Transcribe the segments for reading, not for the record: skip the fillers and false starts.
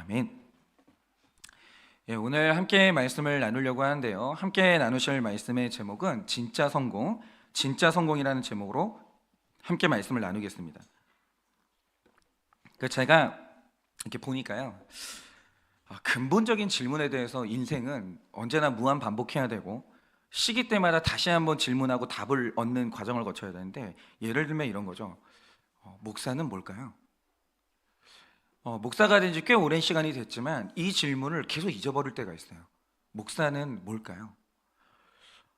아멘. 오늘 함께 말씀을 나누려고 하는데요. 함께 나누실 말씀의 제목은 진짜 성공이라는 제목으로 함께 말씀을 나누겠습니다. 제가 이렇게 보니까요, 근본적인 질문에 대해서 인생은 언제나 무한 반복해야 되고 시기 때마다 다시 한번 질문하고 답을 얻는 과정을 거쳐야 되는데, 예를 들면 이런 거죠. 목사는 뭘까요? 목사가 된 지 꽤 오랜 시간이 됐지만 이 질문을 계속 잊어버릴 때가 있어요. 목사는 뭘까요?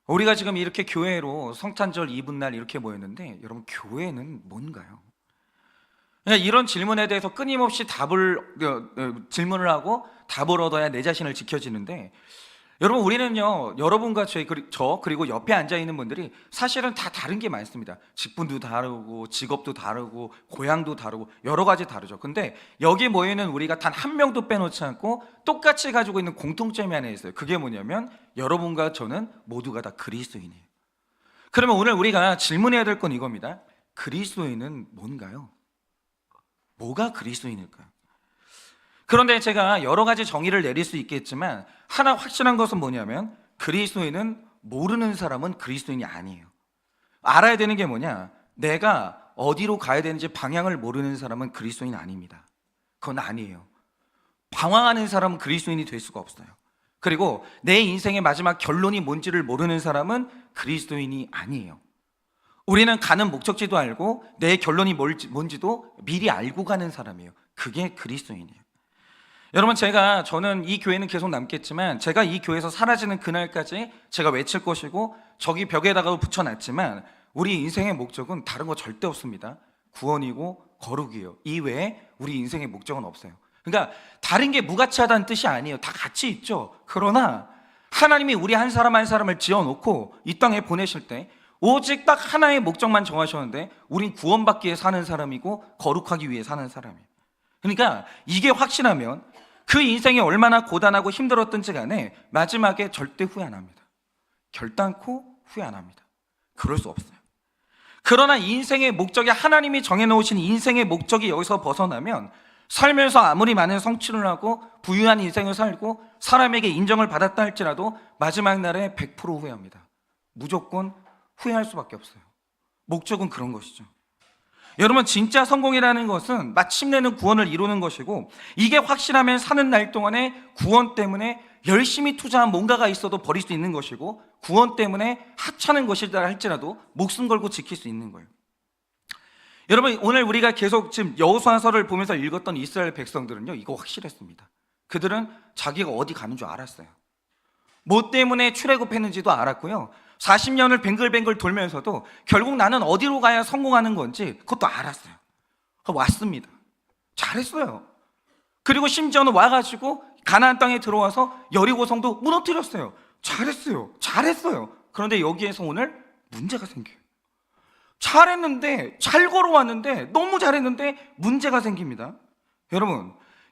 우리가 지금 이렇게 교회로 성탄절 이브날 이렇게 모였는데, 여러분, 교회는 뭔가요? 이런 질문에 대해서 끊임없이 질문을 하고 답을 얻어야 내 자신을 지켜지는데, 여러분, 우리는요, 여러분과 저 그리고 옆에 앉아있는 분들이 사실은 다 다른 게 많습니다. 직분도 다르고 직업도 다르고 고향도 다르고 여러 가지 다르죠. 근데 여기 모여있는 우리가 단 한 명도 빼놓지 않고 똑같이 가지고 있는 공통점이 하나 있어요. 그게 뭐냐면 여러분과 저는 모두가 다 그리스도인이에요. 그러면 오늘 우리가 질문해야 될 건 이겁니다. 그리스도인은 뭔가요? 뭐가 그리스도인일까요? 그런데 제가 여러 가지 정의를 내릴 수 있겠지만 하나 확실한 것은 뭐냐면, 그리스도인은 모르는 사람은 그리스도인이 아니에요. 알아야 되는 게 뭐냐? 내가 어디로 가야 되는지 방향을 모르는 사람은 그리스도인 아닙니다. 그건 아니에요. 방황하는 사람은 그리스도인이 될 수가 없어요. 그리고 내 인생의 마지막 결론이 뭔지를 모르는 사람은 그리스도인이 아니에요. 우리는 가는 목적지도 알고 내 결론이 뭔지도 미리 알고 가는 사람이에요. 그게 그리스도인이에요. 여러분, 저는 이 교회는 계속 남겠지만 제가 이 교회에서 사라지는 그날까지 제가 외칠 것이고 저기 벽에다가 붙여놨지만 우리 인생의 목적은 다른 거 절대 없습니다. 구원이고 거룩이에요. 이외에 우리 인생의 목적은 없어요. 그러니까 다른 게 무가치하다는 뜻이 아니에요. 다 같이 있죠. 그러나 하나님이 우리 한 사람 한 사람을 지어놓고 이 땅에 보내실 때 오직 딱 하나의 목적만 정하셨는데, 우린 구원받기 위해 사는 사람이고 거룩하기 위해 사는 사람이에요. 그러니까 이게 확신하면 그 인생이 얼마나 고단하고 힘들었든지 간에 마지막에 절대 후회 안 합니다. 결단코 후회 안 합니다. 그럴 수 없어요. 그러나 인생의 목적이, 하나님이 정해놓으신 인생의 목적이 여기서 벗어나면 살면서 아무리 많은 성취를 하고 부유한 인생을 살고 사람에게 인정을 받았다 할지라도 마지막 날에 100% 후회합니다. 무조건 후회할 수밖에 없어요. 목적은 그런 것이죠. 여러분, 진짜 성공이라는 것은 마침내는 구원을 이루는 것이고, 이게 확실하면 사는 날 동안에 구원 때문에 열심히 투자한 뭔가가 있어도 버릴 수 있는 것이고, 구원 때문에 하찮은 것이다 할지라도 목숨 걸고 지킬 수 있는 거예요. 여러분, 오늘 우리가 계속 지금 여호수아서를 보면서 읽었던 이스라엘 백성들은요, 이거 확실했습니다. 그들은 자기가 어디 가는 줄 알았어요. 뭐 때문에 출애굽했는지도 알았고요, 40년을 뱅글뱅글 돌면서도 결국 나는 어디로 가야 성공하는 건지 그것도 알았어요. 왔습니다. 잘했어요. 그리고 심지어는 와가지고 가나안 땅에 들어와서 여리고성도 무너뜨렸어요. 잘했어요. 그런데 여기에서 오늘 문제가 생겨요. 잘했는데, 잘 걸어왔는데, 너무 잘했는데 문제가 생깁니다.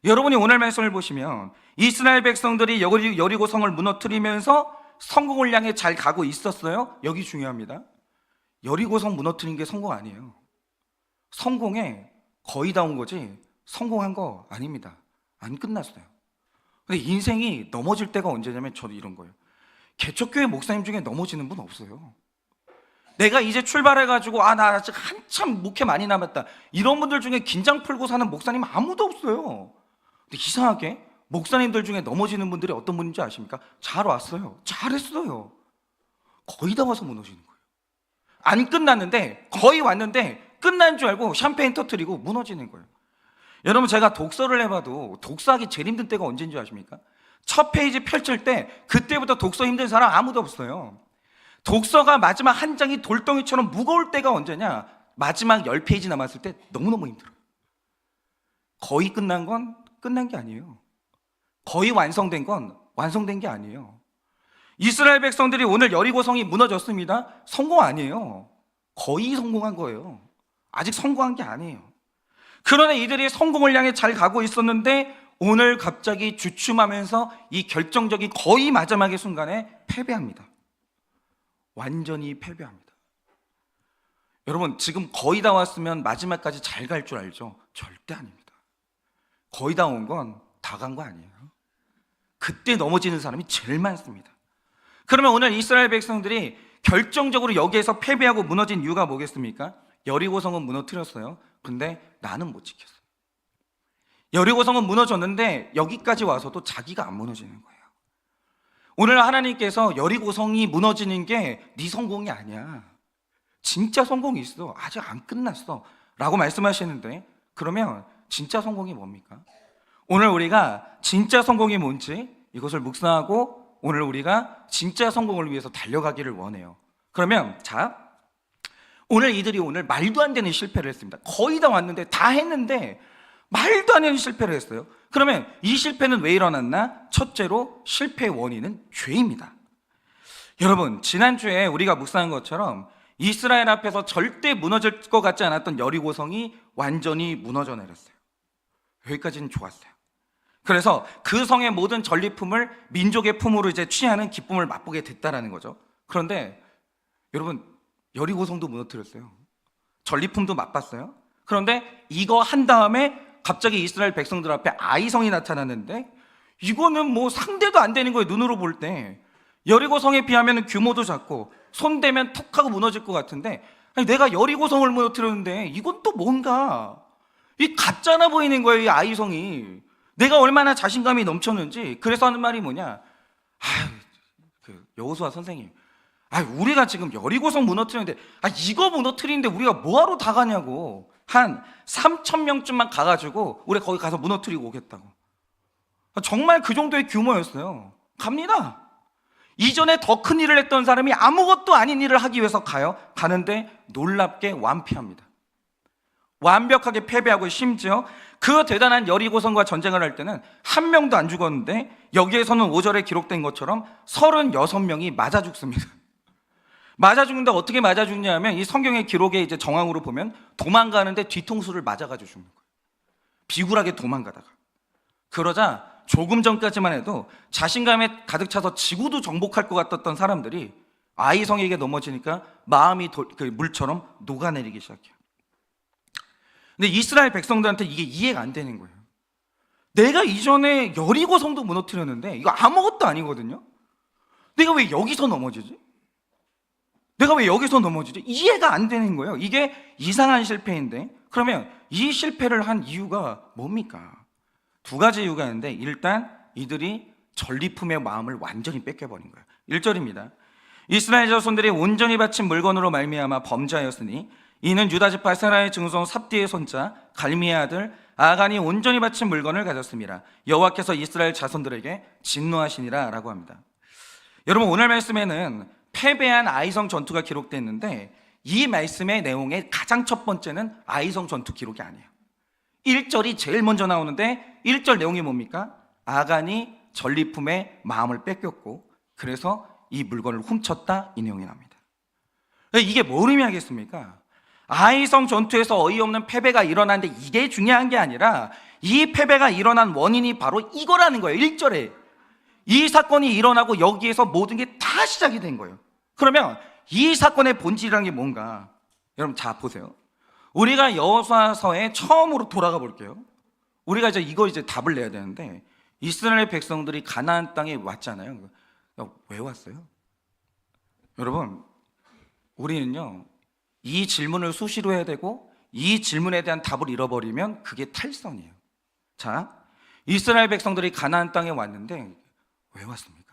여러분이 오늘 말씀을 보시면 이스라엘 백성들이 여리고성을 무너뜨리면서 성공을 향해 잘 가고 있었어요? 여기 중요합니다. 여리고성 무너뜨린 게 성공 아니에요. 성공에 거의 다 온 거지 성공한 거 아닙니다. 안 끝났어요. 근데 인생이 넘어질 때가 언제냐면, 저도 이런 거예요. 개척교회 목사님 중에 넘어지는 분 없어요. 내가 이제 출발해가지고 나 아직 한참 목회 많이 남았다, 이런 분들 중에 긴장 풀고 사는 목사님 아무도 없어요. 근데 이상하게 목사님들 중에 넘어지는 분들이 어떤 분인지 아십니까? 잘 왔어요. 잘했어요. 거의 다 와서 무너지는 거예요. 안 끝났는데, 거의 왔는데 끝난 줄 알고 샴페인 터뜨리고 무너지는 거예요. 여러분, 제가 독서를 해봐도 독서하기 제일 힘든 때가 언제인지 아십니까? 첫 페이지 펼칠 때, 그때부터 독서 힘든 사람 아무도 없어요. 독서가 마지막 한 장이 돌덩이처럼 무거울 때가 언제냐? 마지막 10페이지 남았을 때 너무너무 힘들어요. 거의 끝난 건 끝난 게 아니에요. 거의 완성된 건 완성된 게 아니에요. 이스라엘 백성들이 오늘 여리고성이 무너졌습니다. 성공 아니에요. 거의 성공한 거예요. 아직 성공한 게 아니에요. 그러나 이들이 성공을 향해 잘 가고 있었는데 오늘 갑자기 주춤하면서 이 결정적인 거의 마지막의 순간에 패배합니다. 완전히 패배합니다. 여러분, 지금 거의 다 왔으면 마지막까지 잘 갈 줄 알죠? 절대 아닙니다. 거의 다 온 건 다 간 거 아니에요. 그때 넘어지는 사람이 제일 많습니다. 그러면 오늘 이스라엘 백성들이 결정적으로 여기에서 패배하고 무너진 이유가 뭐겠습니까? 여리고성은 무너뜨렸어요. 근데 나는 못 지켰어요. 여리고성은 무너졌는데 여기까지 와서도 자기가 안 무너지는 거예요. 오늘 하나님께서 여리고성이 무너지는 게 네 성공이 아니야. 진짜 성공이 있어. 아직 안 끝났어. 라고 말씀하시는데, 그러면 진짜 성공이 뭡니까? 오늘 우리가 진짜 성공이 뭔지 이것을 묵상하고 오늘 우리가 진짜 성공을 위해서 달려가기를 원해요. 그러면 오늘 이들이 오늘 말도 안 되는 실패를 했습니다. 거의 다 왔는데, 다 했는데 말도 안 되는 실패를 했어요. 그러면 이 실패는 왜 일어났나? 첫째로 실패의 원인은 죄입니다. 여러분, 지난주에 우리가 묵상한 것처럼 이스라엘 앞에서 절대 무너질 것 같지 않았던 여리고성이 완전히 무너져 내렸어요. 여기까지는 좋았어요. 그래서 그 성의 모든 전리품을 민족의 품으로 이제 취하는 기쁨을 맛보게 됐다라는 거죠. 그런데 여러분, 여리고성도 무너뜨렸어요. 전리품도 맛봤어요. 그런데 이거 한 다음에 갑자기 이스라엘 백성들 앞에 아이성이 나타났는데, 이거는 뭐 상대도 안 되는 거예요. 눈으로 볼 때. 여리고성에 비하면 규모도 작고 손대면 툭 하고 무너질 것 같은데, 아니, 내가 여리고성을 무너뜨렸는데 이건 또 뭔가 이 가짜나 보이는 거예요. 이 아이성이. 내가 얼마나 자신감이 넘쳤는지. 그래서 하는 말이 뭐냐, 여호수아 선생님, 우리가 지금 여리고성 무너뜨리는데, 이거 무너뜨리는데 우리가 뭐하러 다 가냐고. 한 3,000명쯤만 가가지고 우리 거기 가서 무너뜨리고 오겠다고. 정말 그 정도의 규모였어요. 갑니다. 이전에 더 큰 일을 했던 사람이 아무것도 아닌 일을 하기 위해서 가는데 놀랍게 완패합니다. 완벽하게 패배하고, 심지어 그 대단한 여리고성과 전쟁을 할 때는 한 명도 안 죽었는데, 여기에서는 5절에 기록된 것처럼 36명이 맞아 죽습니다. 맞아 죽는데 어떻게 맞아 죽냐 하면, 이 성경의 기록에 이제 정황으로 보면 도망가는데 뒤통수를 맞아가지고 죽는 거예요. 비굴하게 도망가다가. 그러자 조금 전까지만 해도 자신감에 가득 차서 지구도 정복할 것 같았던 사람들이 아이성에게 넘어지니까 마음이 물처럼 녹아내리기 시작해요. 근데 이스라엘 백성들한테 이게 이해가 안 되는 거예요. 내가 이전에 여리고성도 무너뜨렸는데 이거 아무것도 아니거든요. 내가 왜 여기서 넘어지지? 이해가 안 되는 거예요. 이게 이상한 실패인데, 그러면 이 실패를 한 이유가 뭡니까? 두 가지 이유가 있는데, 일단 이들이 전리품의 마음을 완전히 뺏겨버린 거예요. 1절입니다. 이스라엘 자손들이 온전히 바친 물건으로 말미암아 범죄하였으니 이는 유다 지파 세라의 증손 삽디의 손자 갈미의 아들 아간이 온전히 바친 물건을 가졌습니다. 여호와께서 이스라엘 자손들에게 진노하시니라 라고 합니다. 여러분, 오늘 말씀에는 패배한 아이성 전투가 기록됐는데, 이 말씀의 내용의 가장 첫 번째는 아이성 전투 기록이 아니에요. 1절이 제일 먼저 나오는데, 1절 내용이 뭡니까? 아간이 전리품의 마음을 뺏겼고 그래서 이 물건을 훔쳤다, 이 내용이 납니다. 이게 뭘 의미하겠습니까? 아이성 전투에서 어이없는 패배가 일어났는데 이게 중요한 게 아니라, 이 패배가 일어난 원인이 바로 이거라는 거예요. 1절에 이 사건이 일어나고 여기에서 모든 게 다 시작이 된 거예요. 그러면 이 사건의 본질이라는 게 뭔가? 여러분, 보세요. 우리가 여호수아서에 처음으로 돌아가 볼게요. 우리가 이제 답을 내야 되는데, 이스라엘 백성들이 가나안 땅에 왔잖아요. 왜 왔어요? 여러분, 우리는요, 이 질문을 수시로 해야 되고, 이 질문에 대한 답을 잃어버리면 그게 탈선이에요. 이스라엘 백성들이 가나안 땅에 왔는데 왜 왔습니까?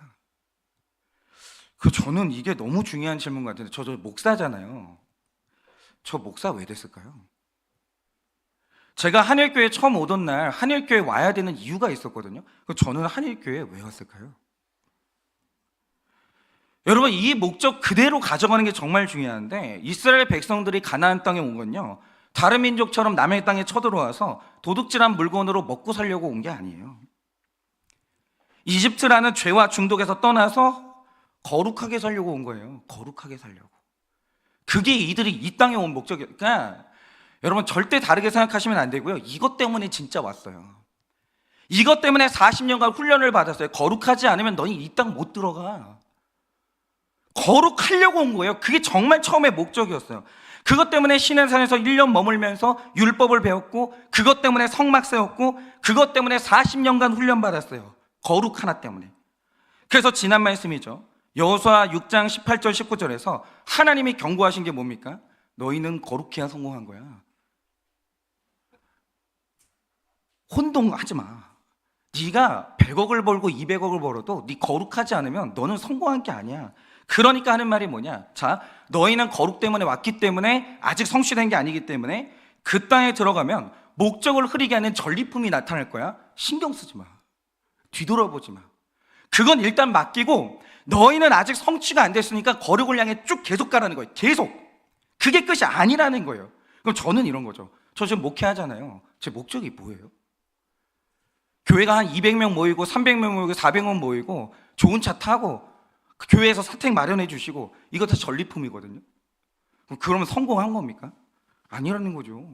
저는 이게 너무 중요한 질문 같은데, 저 목사잖아요. 저 목사 왜 됐을까요? 제가 한일교회 처음 오던 날 한일교회 와야 되는 이유가 있었거든요. 저는 한일교회에 왜 왔을까요? 여러분, 이 목적 그대로 가져가는 게 정말 중요한데, 이스라엘 백성들이 가나안 땅에 온 건요, 다른 민족처럼 남의 땅에 쳐들어와서 도둑질한 물건으로 먹고 살려고 온 게 아니에요. 이집트라는 죄와 중독에서 떠나서 거룩하게 살려고 온 거예요. 거룩하게 살려고. 그게 이들이 이 땅에 온 목적이니까, 여러분, 절대 다르게 생각하시면 안 되고요. 이것 때문에 진짜 왔어요. 이것 때문에 40년간 훈련을 받았어요. 거룩하지 않으면 너희 이 땅 못 들어가. 거룩하려고 온 거예요. 그게 정말 처음에 목적이었어요. 그것 때문에 시내산에서 1년 머물면서 율법을 배웠고, 그것 때문에 성막 세웠고, 그것 때문에 40년간 훈련받았어요. 거룩 하나 때문에. 그래서 지난 말씀이죠. 여호수아 6장 18절 19절에서 하나님이 경고하신 게 뭡니까? 너희는 거룩해야 성공한 거야. 혼동하지 마. 네가 100억을 벌고 200억을 벌어도 네 거룩하지 않으면 너는 성공한 게 아니야. 그러니까 하는 말이 뭐냐? 자, 너희는 거룩 때문에 왔기 때문에, 아직 성취된 게 아니기 때문에 그 땅에 들어가면 목적을 흐리게 하는 전리품이 나타날 거야. 신경 쓰지 마. 뒤돌아보지 마. 그건 일단 맡기고, 너희는 아직 성취가 안 됐으니까 거룩을 향해 쭉 계속 가라는 거예요. 계속. 그게 끝이 아니라는 거예요. 그럼 저는 이런 거죠. 저 지금 목회하잖아요. 제 목적이 뭐예요? 교회가 한 200명 모이고 300명 모이고 400명 모이고 좋은 차 타고 그 교회에서 사택 마련해 주시고, 이거 다 전리품이거든요. 그러면 성공한 겁니까? 아니라는 거죠.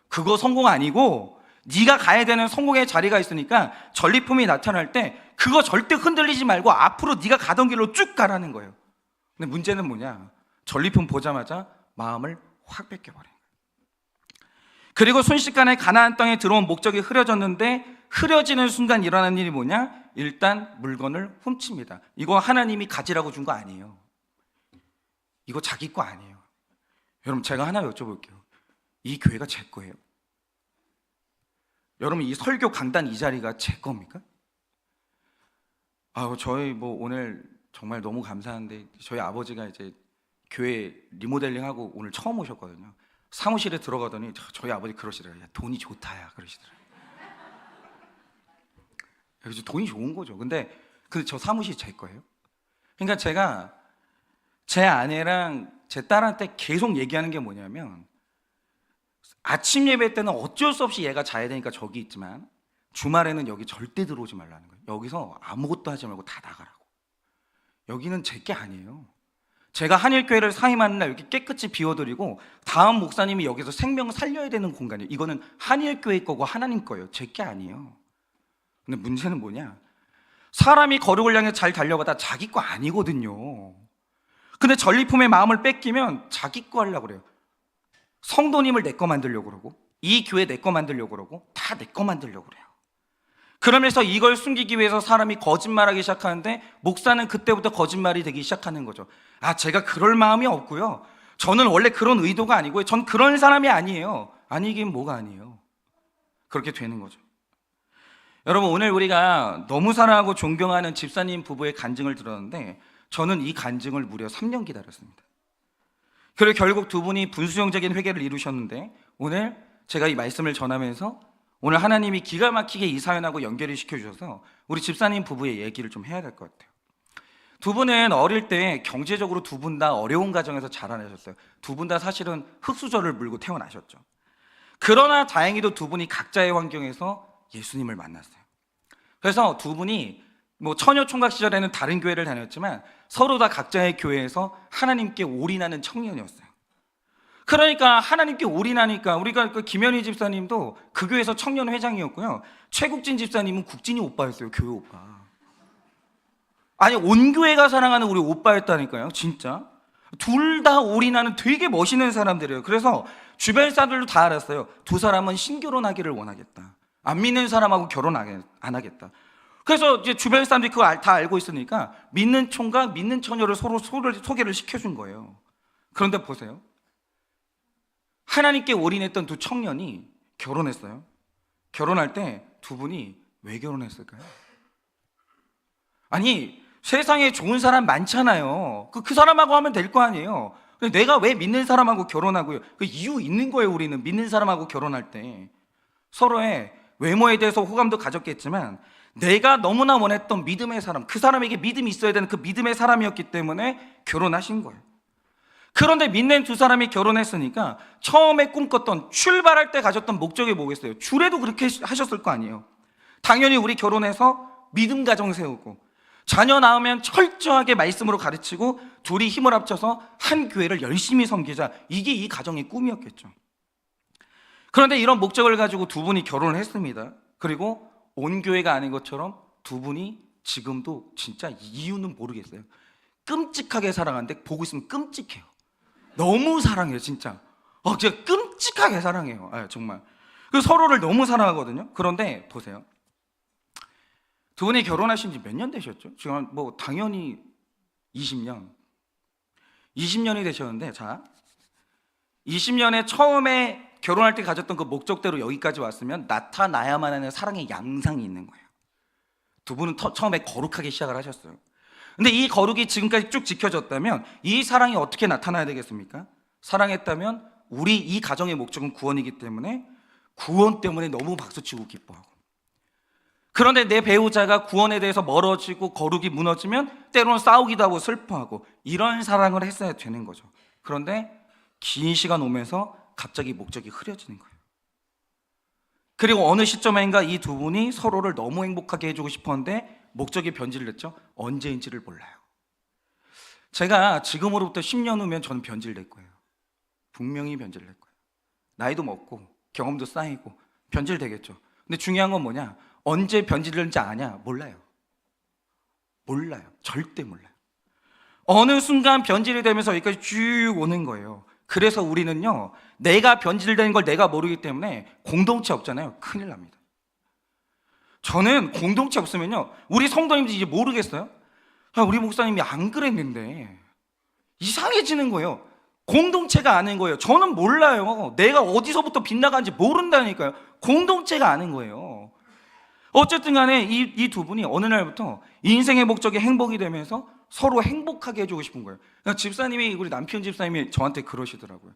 그거 성공 아니고, 네가 가야 되는 성공의 자리가 있으니까 전리품이 나타날 때 그거 절대 흔들리지 말고 앞으로 네가 가던 길로 쭉 가라는 거예요. 근데 문제는 뭐냐? 전리품 보자마자 마음을 확 뺏겨버려요. 그리고 순식간에 가나안 땅에 들어온 목적이 흐려졌는데, 흐려지는 순간 일어난 일이 뭐냐? 일단 물건을 훔칩니다. 이거 하나님이 가지라고 준 거 아니에요. 이거 자기 거 아니에요. 여러분, 제가 하나 여쭤볼게요. 이 교회가 제 거예요? 여러분, 이 설교 강단 이 자리가 제 겁니까? 저희 오늘 정말 너무 감사한데, 저희 아버지가 이제 교회 리모델링하고 오늘 처음 오셨거든요. 사무실에 들어가더니 저희 아버지 그러시더라고요. 야, 돈이 좋다야 그러시더라고요. 그래서 돈이 좋은 거죠. 근데 저 사무실 제 거예요? 그러니까 제가 제 아내랑 제 딸한테 계속 얘기하는 게 뭐냐면, 아침 예배 때는 어쩔 수 없이 얘가 자야 되니까 저기 있지만 주말에는 여기 절대 들어오지 말라는 거예요. 여기서 아무것도 하지 말고 다 나가라고. 여기는 제 게 아니에요. 제가 한일교회를 사임하는 날 이렇게 깨끗이 비워드리고 다음 목사님이 여기서 생명을 살려야 되는 공간이에요. 이거는 한일교회 거고 하나님 거예요. 제 게 아니에요. 근데 문제는 뭐냐? 사람이 거룩을 향해 잘 달려가다 자기 거 아니거든요. 근데 전리품의 마음을 뺏기면 자기 거 하려고 그래요. 성도님을 내 거 만들려고 그러고, 이 교회 내 거 만들려고 그러고, 다 내 거 만들려고 그래요. 그러면서 이걸 숨기기 위해서 사람이 거짓말하기 시작하는데, 목사는 그때부터 거짓말이 되기 시작하는 거죠. 제가 그럴 마음이 없고요. 저는 원래 그런 의도가 아니고요. 전 그런 사람이 아니에요. 아니긴 뭐가 아니에요. 그렇게 되는 거죠. 여러분, 오늘 우리가 너무 사랑하고 존경하는 집사님 부부의 간증을 들었는데, 저는 이 간증을 무려 3년 기다렸습니다. 그리고 결국 두 분이 분수령적인 회개를 이루셨는데, 오늘 제가 이 말씀을 전하면서 오늘 하나님이 기가 막히게 이 사연하고 연결을 시켜주셔서 우리 집사님 부부의 얘기를 좀 해야 될 것 같아요. 두 분은 어릴 때 경제적으로 두 분 다 어려운 가정에서 자라나셨어요. 두 분 다 사실은 흙수저를 물고 태어나셨죠. 그러나 다행히도 두 분이 각자의 환경에서 예수님을 만났어요. 그래서 두 분이 처녀 총각 시절에는 다른 교회를 다녔지만 서로 다 각자의 교회에서 하나님께 올인하는 청년이었어요. 그러니까 하나님께 올인하니까, 우리가 김현희 집사님도 그 교회에서 청년 회장이었고요. 최국진 집사님은 국진이 오빠였어요. 교회 오빠. 아니, 온 교회가 사랑하는 우리 오빠였다니까요. 진짜 둘 다 올인하는 되게 멋있는 사람들이에요. 그래서 주변 사람들도 다 알았어요. 두 사람은 신결혼하기를 원하겠다. 안 믿는 사람하고 결혼 안 하겠다. 그래서 이제 주변 사람들이 그거 다 알고 있으니까 믿는 총각, 믿는 처녀를 서로 소개를 시켜준 거예요. 그런데 보세요. 하나님께 올인했던 두 청년이 결혼했어요. 결혼할 때 두 분이 왜 결혼했을까요? 아니, 세상에 좋은 사람 많잖아요. 그 사람하고 하면 될 거 아니에요. 내가 왜 믿는 사람하고 결혼하고요? 그 이유 있는 거예요. 우리는 믿는 사람하고 결혼할 때 서로의 외모에 대해서 호감도 가졌겠지만, 내가 너무나 원했던 믿음의 사람, 그 사람에게 믿음이 있어야 되는 그 믿음의 사람이었기 때문에 결혼하신 거예요. 그런데 믿는 두 사람이 결혼했으니까 처음에 꿈꿨던, 출발할 때 가졌던 목적이 뭐겠어요? 주례도 그렇게 하셨을 거 아니에요. 당연히 우리 결혼해서 믿음 가정 세우고 자녀 낳으면 철저하게 말씀으로 가르치고 둘이 힘을 합쳐서 한 교회를 열심히 섬기자, 이게 이 가정의 꿈이었겠죠. 그런데 이런 목적을 가지고 두 분이 결혼을 했습니다. 그리고 온 교회가 아닌 것처럼 두 분이 지금도 진짜 이유는 모르겠어요. 끔찍하게 사랑하는데 보고 있으면 끔찍해요. 너무 사랑해요, 진짜. 진짜 끔찍하게 사랑해요. 정말. 그 서로를 너무 사랑하거든요. 그런데 보세요. 두 분이 결혼하신 지 몇 년 되셨죠? 지금 뭐 당연히 20년. 20년이 되셨는데, 자, 20년에 처음에 결혼할 때 가졌던 그 목적대로 여기까지 왔으면 나타나야만 하는 사랑의 양상이 있는 거예요. 두 분은 처음에 거룩하게 시작을 하셨어요. 근데 이 거룩이 지금까지 쭉 지켜졌다면 이 사랑이 어떻게 나타나야 되겠습니까? 사랑했다면 우리 이 가정의 목적은 구원이기 때문에 구원 때문에 너무 박수치고 기뻐하고, 그런데 내 배우자가 구원에 대해서 멀어지고 거룩이 무너지면 때로는 싸우기도 하고 슬퍼하고, 이런 사랑을 했어야 되는 거죠. 그런데 긴 시간 오면서 갑자기 목적이 흐려지는 거예요. 그리고 어느 시점인가 이 두 분이 서로를 너무 행복하게 해주고 싶었는데 목적이 변질을 했죠. 언제인지를 몰라요. 제가 지금으로부터 10년 후면 저는 변질될 거예요. 분명히 변질될 거예요. 나이도 먹고 경험도 쌓이고 변질되겠죠. 근데 중요한 건 뭐냐? 언제 변질될지 아냐? 몰라요. 몰라요. 절대 몰라요. 어느 순간 변질이 되면서 여기까지 쭉 오는 거예요. 그래서 우리는요, 내가 변질되는 걸 내가 모르기 때문에 공동체 없잖아요. 큰일 납니다. 저는 공동체 없으면요, 우리 성도님들이 이제 모르겠어요. 우리 목사님이 안 그랬는데 이상해지는 거예요. 공동체가 아는 거예요. 저는 몰라요. 내가 어디서부터 빗나간지 모른다니까요. 공동체가 아는 거예요. 어쨌든 간에 이 두 분이 어느 날부터 인생의 목적이 행복이 되면서 서로 행복하게 해주고 싶은 거예요. 그러니까 집사님이, 우리 남편 집사님이 저한테 그러시더라고요.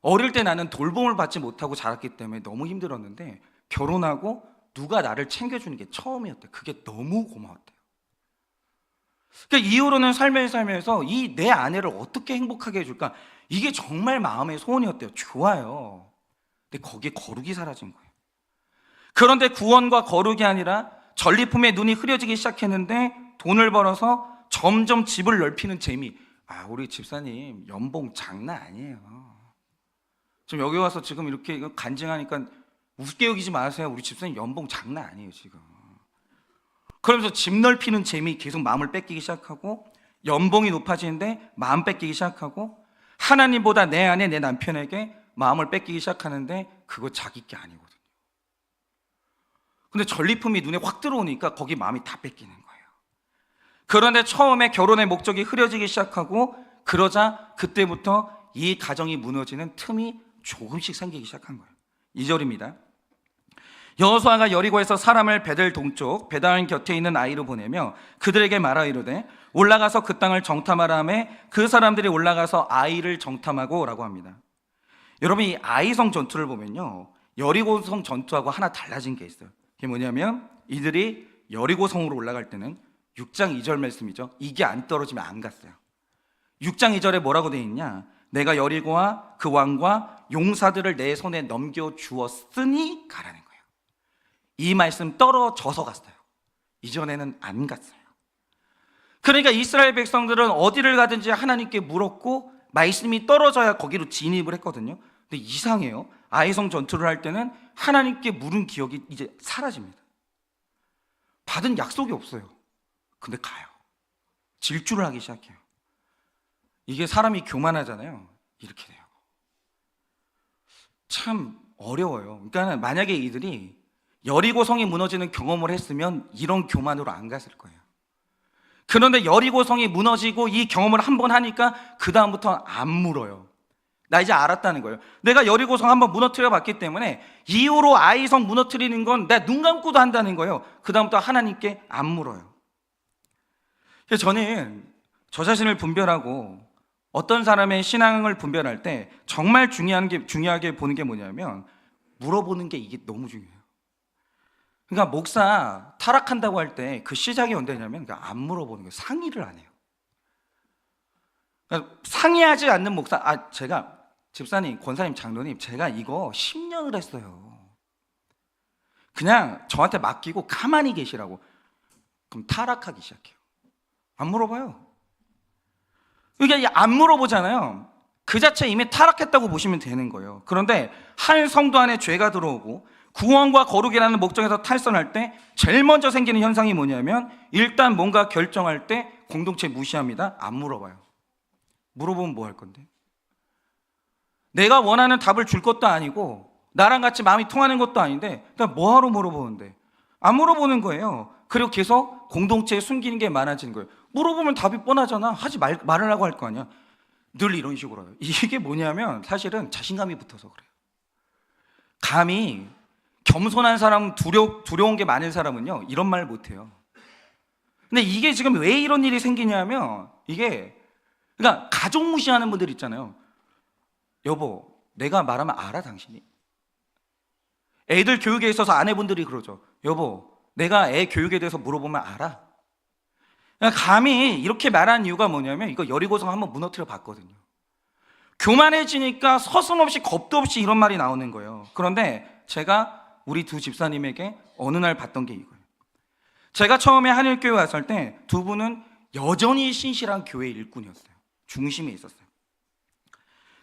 어릴 때 나는 돌봄을 받지 못하고 자랐기 때문에 너무 힘들었는데 결혼하고 누가 나를 챙겨주는 게 처음이었대. 그게 너무 고마웠대요. 그러니까 이후로는 삶을 살면서 이 내 아내를 어떻게 행복하게 해줄까, 이게 정말 마음의 소원이었대요. 좋아요. 근데 거기에 거룩이 사라진 거예요. 그런데 구원과 거룩이 아니라 전리품에 눈이 흐려지기 시작했는데 돈을 벌어서 점점 집을 넓히는 재미. 우리 집사님 연봉 장난 아니에요. 지금 여기 와서 지금 이렇게 간증하니까 웃게 여기지 마세요. 우리 집사님 연봉 장난 아니에요 지금. 그러면서 집 넓히는 재미, 계속 마음을 뺏기기 시작하고, 연봉이 높아지는데 마음 뺏기기 시작하고, 하나님보다 내 아내, 내 남편에게 마음을 뺏기기 시작하는데 그거 자기 게 아니거든요. 근데 전리품이 눈에 확 들어오니까 거기 마음이 다 뺏기는 거예요. 그런데 처음에 결혼의 목적이 흐려지기 시작하고, 그러자 그때부터 이 가정이 무너지는 틈이 조금씩 생기기 시작한 거예요. 2절입니다. 여호수아가 여리고에서 사람을 베델 동쪽 베다인 곁에 있는 아이로 보내며 그들에게 말하 이르되 올라가서 그 땅을 정탐하라 하매 그 사람들이 올라가서 아이를 정탐하고 라고 합니다. 여러분, 이 아이성 전투를 보면요, 여리고성 전투하고 하나 달라진 게 있어요. 그게 뭐냐면 이들이 여리고성으로 올라갈 때는 6장 2절 말씀이죠. 이게 안 떨어지면 안 갔어요. 6장 2절에 뭐라고 되어 있냐? 내가 여리고와 그 왕과 용사들을 내 손에 넘겨주었으니 가라는 거예요. 이 말씀 떨어져서 갔어요. 이전에는 안 갔어요. 그러니까 이스라엘 백성들은 어디를 가든지 하나님께 물었고 말씀이 떨어져야 거기로 진입을 했거든요. 근데 이상해요. 아이성 전투를 할 때는 하나님께 물은 기억이 이제 사라집니다. 받은 약속이 없어요. 근데 가요. 질주를 하기 시작해요. 이게 사람이 교만하잖아요. 이렇게 돼요. 참 어려워요. 그러니까 만약에 이들이 여리고성이 무너지는 경험을 했으면 이런 교만으로 안 갔을 거예요. 그런데 여리고성이 무너지고 이 경험을 한번 하니까 그 다음부터 안 물어요. 나 이제 알았다는 거예요. 내가 여리고성 한번 무너뜨려 봤기 때문에 이후로 아이성 무너뜨리는 건 내 눈 감고도 한다는 거예요. 그 다음부터 하나님께 안 물어요. 그래서 저는 저 자신을 분별하고 어떤 사람의 신앙을 분별할 때 정말 중요하게 보는 게 뭐냐면 물어보는 게 이게 너무 중요해요. 그러니까 목사 타락한다고 할 때 그 시작이 언제냐면 그러니까 안 물어보는 거예요. 상의를 안 해요. 그러니까 상의하지 않는 목사, 제가 집사님, 권사님, 장로님, 제가 이거 10년을 했어요. 그냥 저한테 맡기고 가만히 계시라고. 그럼 타락하기 시작해요. 안 물어봐요. 이게 안 물어보잖아요. 그 자체 이미 타락했다고 보시면 되는 거예요. 그런데 한 성도 안에 죄가 들어오고 구원과 거룩이라는 목적에서 탈선할 때 제일 먼저 생기는 현상이 뭐냐면 일단 뭔가 결정할 때 공동체 무시합니다. 안 물어봐요. 물어보면 뭐 할 건데? 내가 원하는 답을 줄 것도 아니고 나랑 같이 마음이 통하는 것도 아닌데 그냥 뭐하러 물어보는데? 안 물어보는 거예요. 그리고 계속 공동체에 숨기는 게 많아지는 거예요. 물어보면 답이 뻔하잖아. 말을 하고 할 거 아니야. 늘 이런 식으로 해요. 이게 뭐냐면 사실은 자신감이 붙어서 그래요. 감히 겸손한 사람, 두려운 게 많은 사람은요 이런 말 못해요. 근데 이게 지금 왜 이런 일이 생기냐면 이게 그러니까 가족 무시하는 분들 있잖아요. 여보, 내가 말하면 알아 당신이? 애들 교육에 있어서 아내분들이 그러죠. 여보, 내가 애 교육에 대해서 물어보면 알아? 그러니까 감히 이렇게 말한 이유가 뭐냐면 이거 여리고성 한번 무너뜨려 봤거든요. 교만해지니까 서슴없이 겁도 없이 이런 말이 나오는 거예요. 그런데 제가 우리 두 집사님에게 어느 날 봤던 게 이거예요. 제가 처음에 한일교회 왔을 때 두 분은 여전히 신실한 교회 일꾼이었어요. 중심에 있었어요.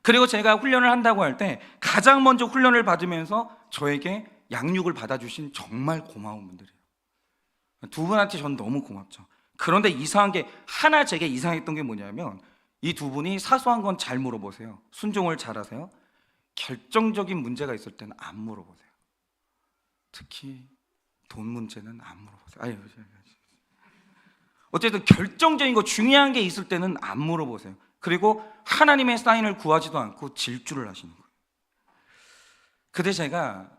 그리고 제가 훈련을 한다고 할 때 가장 먼저 훈련을 받으면서 저에게 양육을 받아주신 정말 고마운 분들이에요. 두 분한테 전 너무 고맙죠. 그런데 이상한 게 하나 제게 이상했던 게 뭐냐면 이 두 분이 사소한 건 잘 물어보세요. 순종을 잘하세요. 결정적인 문제가 있을 때는 안 물어보세요. 특히 돈 문제는 안 물어보세요. 어쨌든 결정적인 거 중요한 게 있을 때는 안 물어보세요. 그리고 하나님의 사인을 구하지도 않고 질주를 하시는 거예요. 근데 제가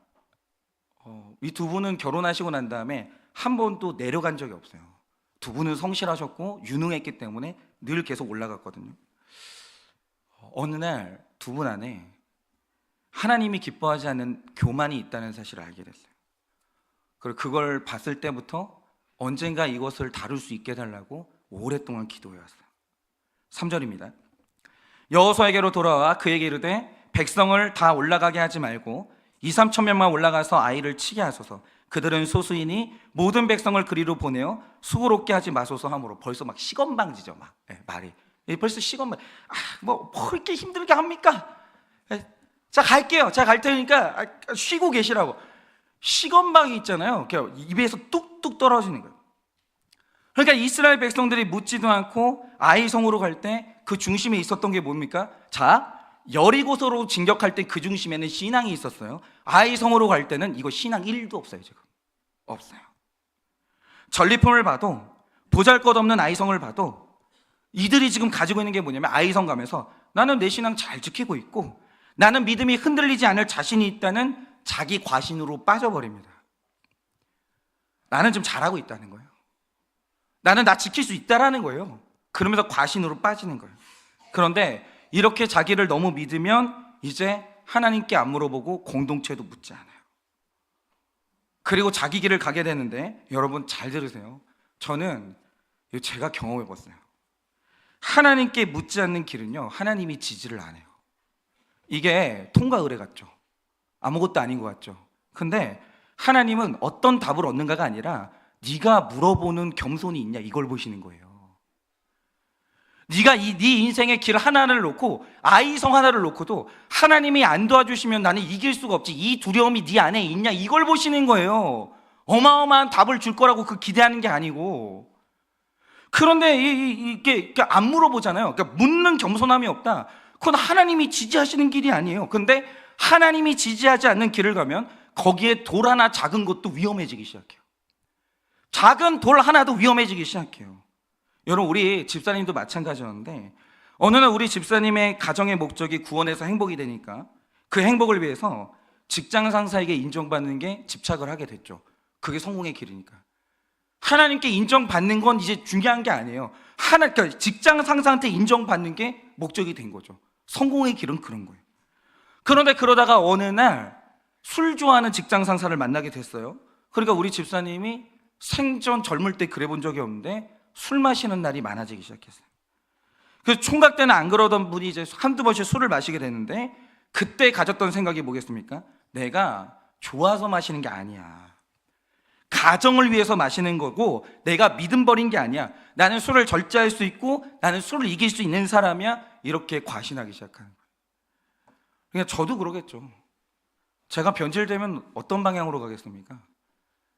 이 두 분은 결혼하시고 난 다음에 한 번도 내려간 적이 없어요. 두 분은 성실하셨고 유능했기 때문에 늘 계속 올라갔거든요. 어느 날 두 분 안에 하나님이 기뻐하지 않는 교만이 있다는 사실을 알게 됐어요. 그리고 그걸 봤을 때부터 언젠가 이것을 다룰 수 있게 해달라고 오랫동안 기도해왔어요. 3절입니다. 여호수아에게로 돌아와 그에게 이르되 백성을 다 올라가게 하지 말고 2-3천 명만 올라가서 아이를 치게 하소서. 그들은 소수이니 모든 백성을 그리로 보내어 수고롭게 하지 마소서 하므로. 벌써 막 시건방지죠. 말이 벌써 시건방. 뭐 이렇게 힘들게 합니까? 자, 갈게요. 제가 갈 테니까 쉬고 계시라고. 시건방이 있잖아요. 입에서 뚝뚝 떨어지는 거예요. 그러니까 이스라엘 백성들이 묻지도 않고 아이성으로 갈 때 그 중심에 있었던 게 뭡니까? 자, 여리고서로 진격할 때 그 중심에는 신앙이 있었어요. 아이성으로 갈 때는 이거 신앙 1도 없어요. 지금 없어요. 전리품을 봐도 보잘것없는 아이성을 봐도 이들이 지금 가지고 있는 게 뭐냐면 아이성 가면서 나는 내 신앙 잘 지키고 있고 나는 믿음이 흔들리지 않을 자신이 있다는 자기 과신으로 빠져버립니다. 나는 좀 잘하고 있다는 거예요. 나는 나 지킬 수 있다라는 거예요. 그러면서 과신으로 빠지는 거예요. 그런데 이렇게 자기를 너무 믿으면 이제 하나님께 안 물어보고 공동체도 묻지 않아요. 그리고 자기 길을 가게 되는데 여러분 잘 들으세요. 저는 제가 경험해 봤어요. 하나님께 묻지 않는 길은요 하나님이 지지를 안 해요. 이게 통과 의례 같죠. 아무것도 아닌 것 같죠. 근데 하나님은 어떤 답을 얻는가가 아니라 네가 물어보는 겸손이 있냐 이걸 보시는 거예요. 네가 네 인생의 길 하나를 놓고 아이성 하나를 놓고도 하나님이 안 도와주시면 나는 이길 수가 없지, 이 두려움이 네 안에 있냐 이걸 보시는 거예요. 어마어마한 답을 줄 거라고 기대하는 게 아니고. 그런데 이게 안 물어보잖아요. 그러니까 묻는 겸손함이 없다. 그건 하나님이 지지하시는 길이 아니에요. 근데 하나님이 지지하지 않는 길을 가면 거기에 돌 하나 작은 것도 위험해지기 시작해요. 작은 돌 하나도 위험해지기 시작해요. 여러분 우리 집사님도 마찬가지였는데 어느 날 우리 집사님의 가정의 목적이 구원에서 행복이 되니까 그 행복을 위해서 직장 상사에게 인정받는 게 집착을 하게 됐죠. 그게 성공의 길이니까. 하나님께 인정받는 건 이제 중요한 게 아니에요. 그러니까 직장 상사한테 인정받는 게 목적이 된 거죠. 성공의 길은 그런 거예요. 그런데 그러다가 어느 날 술 좋아하는 직장 상사를 만나게 됐어요. 그러니까 우리 집사님이 생전 젊을 때 그래 본 적이 없는데 술 마시는 날이 많아지기 시작했어요. 그 총각 때는 안 그러던 분이 이제 한두 번씩 술을 마시게 됐는데 그때 가졌던 생각이 뭐겠습니까? 내가 좋아서 마시는 게 아니야. 가정을 위해서 마시는 거고 내가 믿음 버린 게 아니야. 나는 술을 절제할 수 있고 나는 술을 이길 수 있는 사람이야. 이렇게 과신하기 시작하는 거예요. 그러니까 저도 그러겠죠. 제가 변질되면 어떤 방향으로 가겠습니까?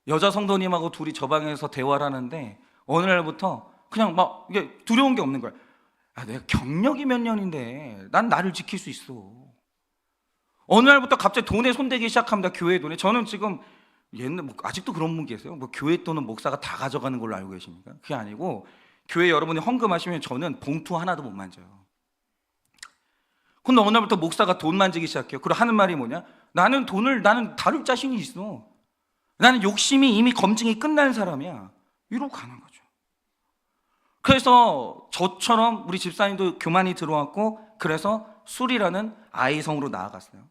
여자 성도님하고 둘이 저 방에서 대화를 하는데 어느 날부터 그냥 막 이게 두려운 게 없는 거야. 내가 경력이 몇 년인데 난 나를 지킬 수 있어. 어느 날부터 갑자기 돈에 손대기 시작합니다. 교회 돈에. 저는 지금 옛날 아직도 그런 분 계세요? 교회 돈은 목사가 다 가져가는 걸로 알고 계십니까? 그게 아니고 교회 여러분이 헌금하시면 저는 봉투 하나도 못 만져요. 근데 어느 날부터 목사가 돈 만지기 시작해요. 그리고 하는 말이 뭐냐? 나는 다룰 자신이 있어. 나는 욕심이 이미 검증이 끝난 사람이야. 이러고 가는 거죠. 그래서 저처럼 우리 집사님도 교만이 들어왔고, 그래서 술이라는 아이성으로 나아갔어요.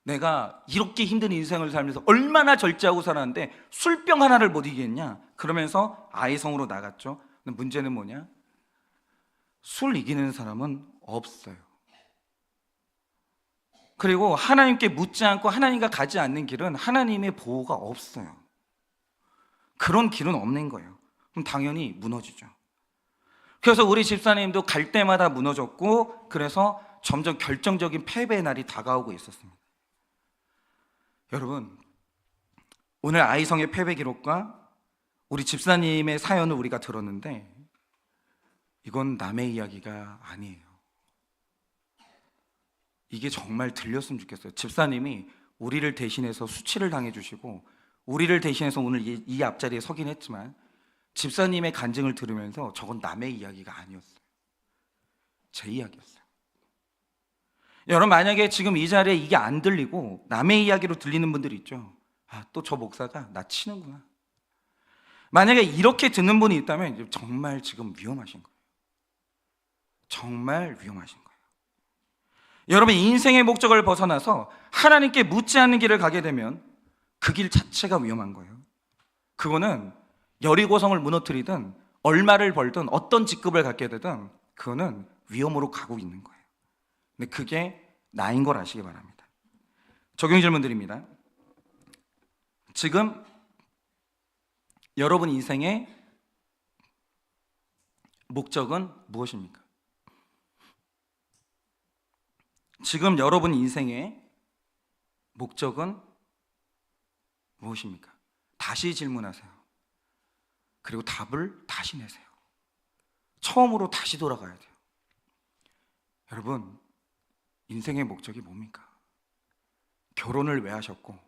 내가 이렇게 힘든 인생을 살면서 얼마나 절제하고 살았는데 술병 하나를 못 이기겠냐? 그러면서 아이성으로 나갔죠. 근데 문제는 뭐냐? 술 이기는 사람은 없어요. 그리고 하나님께 묻지 않고 하나님과 가지 않는 길은 하나님의 보호가 없어요. 그런 길은 없는 거예요. 그럼 당연히 무너지죠. 그래서 우리 집사님도 갈 때마다 무너졌고, 그래서 점점 결정적인 패배의 날이 다가오고 있었습니다. 여러분, 오늘 아이성의 패배 기록과 우리 집사님의 사연을 우리가 들었는데, 이건 남의 이야기가 아니에요. 이게 정말 들렸으면 좋겠어요. 집사님이 우리를 대신해서 수치를 당해주시고 우리를 대신해서 오늘 이 앞자리에 서긴 했지만, 집사님의 간증을 들으면서 저건 남의 이야기가 아니었어요. 제 이야기였어요. 여러분, 만약에 지금 이 자리에 이게 안 들리고 남의 이야기로 들리는 분들이 있죠. 아, 또 저 목사가 나 치는구나. 만약에 이렇게 듣는 분이 있다면 정말 지금 위험하신 거예요. 정말 위험하신 거예요. 여러분, 인생의 목적을 벗어나서 하나님께 묻지 않는 길을 가게 되면 그 길 자체가 위험한 거예요. 그거는 여리고성을 무너뜨리든 얼마를 벌든 어떤 직급을 갖게 되든 그거는 위험으로 가고 있는 거예요. 근데 그게 나인 걸 아시기 바랍니다. 적용 질문 드립니다. 지금 여러분 인생의 목적은 무엇입니까? 지금 여러분 인생의 목적은 무엇입니까? 다시 질문하세요. 그리고 답을 다시 내세요. 처음으로 다시 돌아가야 돼요. 여러분, 인생의 목적이 뭡니까? 결혼을 왜 하셨고,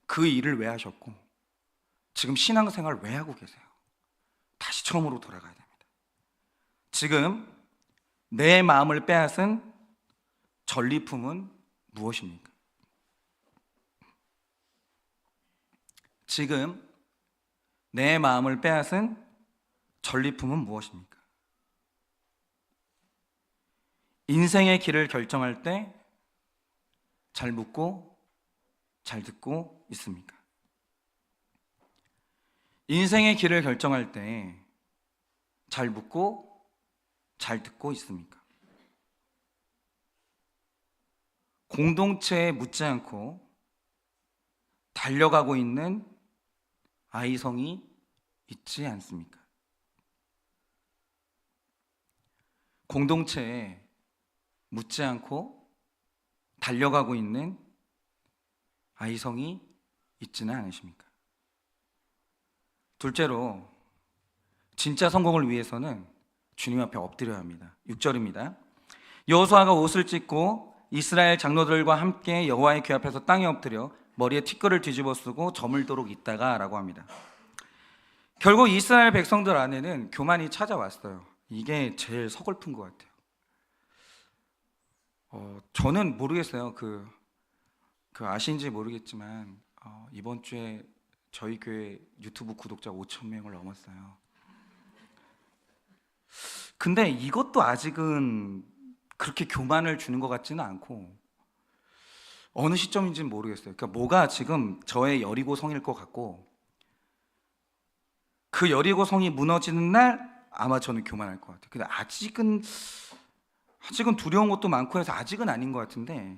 그 일을 왜 하셨고, 지금 신앙생활 왜 하고 계세요? 다시 처음으로 돌아가야 됩니다. 지금 내 마음을 빼앗은 전리품은 무엇입니까? 지금 내 마음을 빼앗은 전리품은 무엇입니까? 인생의 길을 결정할 때 잘 묻고 잘 듣고 있습니까? 인생의 길을 결정할 때 잘 묻고 잘 듣고 있습니까? 공동체에 묻지 않고 달려가고 있는 아이성이 있지 않습니까? 공동체에 묻지 않고 달려가고 있는 아이성이 있지는 않으십니까? 둘째로, 진짜 성공을 위해서는 주님 앞에 엎드려야 합니다. 6절입니다. 여호수아가 옷을 찢고 이스라엘 장로들과 함께 여호와의 궤 앞에서 땅에 엎드려 머리에 티끌을 뒤집어 쓰고 저물도록 있다가 라고 합니다. 결국 이스라엘 백성들 안에는 교만이 찾아왔어요. 이게 제일 서글픈 것 같아요. 저는 모르겠어요. 그 아신지 모르겠지만 이번 주에 저희 교회 유튜브 구독자 5,000명을 넘었어요. 근데 이것도 아직은 그렇게 교만을 주는 것 같지는 않고, 어느 시점인지는 모르겠어요. 그러니까 뭐가 지금 저의 여리고성일 것 같고, 그 여리고성이 무너지는 날 아마 저는 교만할 것 같아요. 근데 아직은 두려운 것도 많고 해서 아직은 아닌 것 같은데,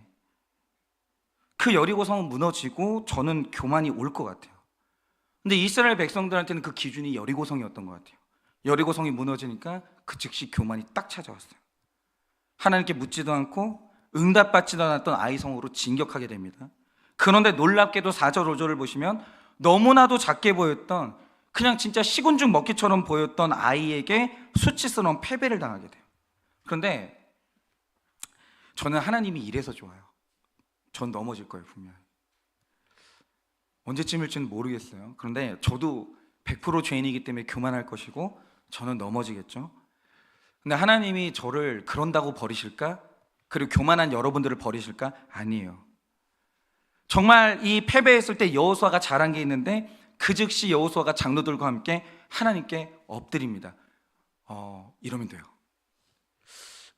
그 여리고성은 무너지고 저는 교만이 올 것 같아요. 근데 이스라엘 백성들한테는 그 기준이 여리고성이었던 것 같아요. 여리고성이 무너지니까 그 즉시 교만이 딱 찾아왔어요. 하나님께 묻지도 않고 응답받지도 않았던 아이성으로 진격하게 됩니다. 그런데 놀랍게도 4절 5절을 보시면 너무나도 작게 보였던, 그냥 진짜 시군죽 먹기처럼 보였던 아이에게 수치스러운 패배를 당하게 돼요. 그런데 저는 하나님이 이래서 좋아요. 전 넘어질 거예요, 분명히. 언제쯤일지는 모르겠어요. 그런데 저도 100% 죄인이기 때문에 교만할 것이고 저는 넘어지겠죠. 근데 하나님이 저를 그런다고 버리실까? 그리고 교만한 여러분들을 버리실까? 아니에요. 정말 이 패배했을 때 여호수아가 잘한 게 있는데 그 즉시 여호수아가 장로들과 함께 하나님께 엎드립니다. 이러면 돼요.